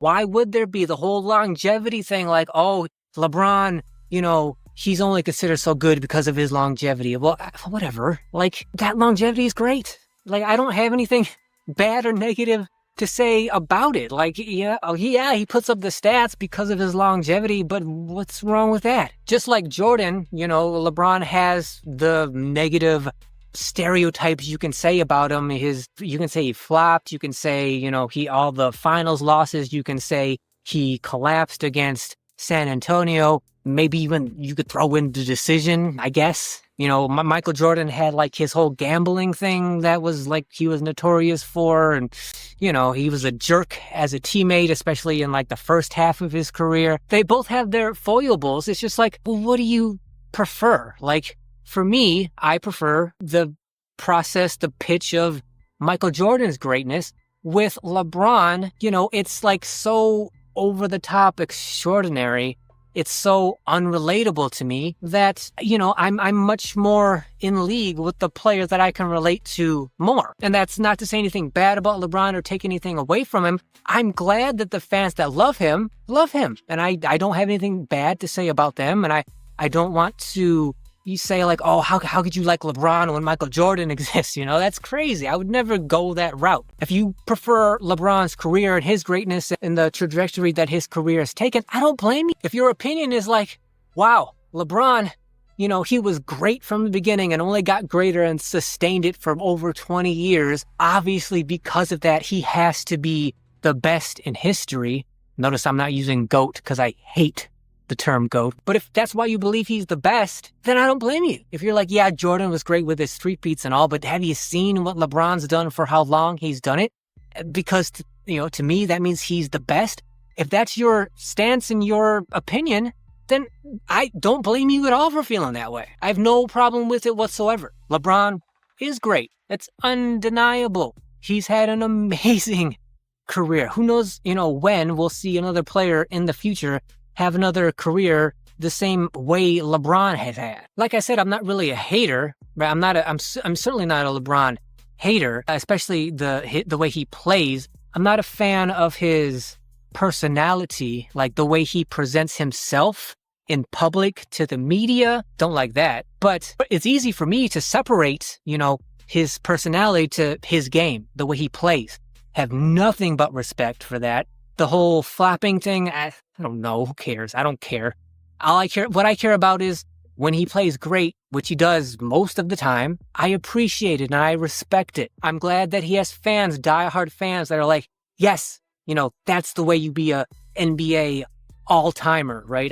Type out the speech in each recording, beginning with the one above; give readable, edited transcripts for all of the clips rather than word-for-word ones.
Why would there be the whole longevity thing? Like, oh, LeBron, he's only considered so good because of his longevity. Well, whatever. Like, that longevity is great. Like, I don't have anything bad or negative to say about it. Like, he puts up the stats because of his longevity, but what's wrong with that? Just like Jordan, LeBron has the negative stereotypes you can say about him. You can say he flopped. You can say, all the finals losses. You can say he collapsed against San Antonio. Maybe even you could throw in the decision, I guess. Michael Jordan had like his whole gambling thing that was like he was notorious for. And, he was a jerk as a teammate, especially in like the first half of his career. They both have their foibles. It's just like, well, what do you prefer? Like, for me, I prefer the process, the pitch of Michael Jordan's greatness. With LeBron, it's like so over the top extraordinary. It's so unrelatable to me that, I'm much more in league with the players that I can relate to more. And that's not to say anything bad about LeBron or take anything away from him. I'm glad that the fans that love him. And I don't have anything bad to say about them. And I don't want to say like, oh, how could you like LeBron when Michael Jordan exists? That's crazy. I would never go that route. If you prefer LeBron's career and his greatness and the trajectory that his career has taken, I don't blame you. If your opinion is like, wow, LeBron, he was great from the beginning and only got greater and sustained it for over 20 years. Obviously, because of that, he has to be the best in history. Notice I'm not using GOAT because I hate the term GOAT. But if that's why you believe he's the best, then I don't blame you. If you're like, yeah, Jordan was great with his street beats and all, but have you seen what LeBron's done for how long he's done it? Because, to me, that means he's the best. If that's your stance and your opinion, then I don't blame you at all for feeling that way. I have no problem with it whatsoever. LeBron is great. It's undeniable. He's had an amazing career. Who knows, when we'll see another player in the future have another career the same way LeBron has had. Like I said, I'm not really a hater, but I'm certainly not a LeBron hater, especially the way he plays. I'm not a fan of his personality, like the way he presents himself in public to the media. Don't like that. But it's easy for me to separate, his personality to his game, the way he plays. Have nothing but respect for that. The whole flopping thing, I don't know. Who cares? I don't care. What I care about is when he plays great, which he does most of the time, I appreciate it and I respect it. I'm glad that he has fans, diehard fans that are like, yes, that's the way you be a NBA all-timer, right?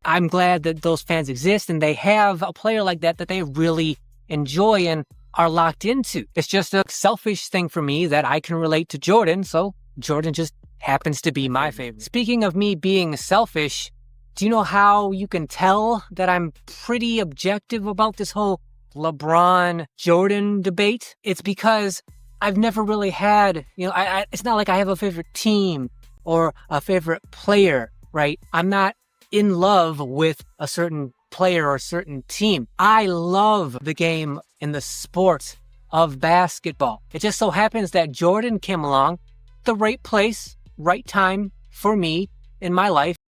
I'm glad that those fans exist and they have a player like that they really enjoy and are locked into. It's just a selfish thing for me that I can relate to Jordan, so Jordan just happens to be my favorite. Speaking of me being selfish, do you know how you can tell that I'm pretty objective about this whole LeBron-Jordan debate? It's because I've never really had, it's not like I have a favorite team or a favorite player, right? I'm not in love with a certain player or a certain team. I love the game and the sport of basketball. It just so happens that Jordan came along, the right place, right time for me in my life.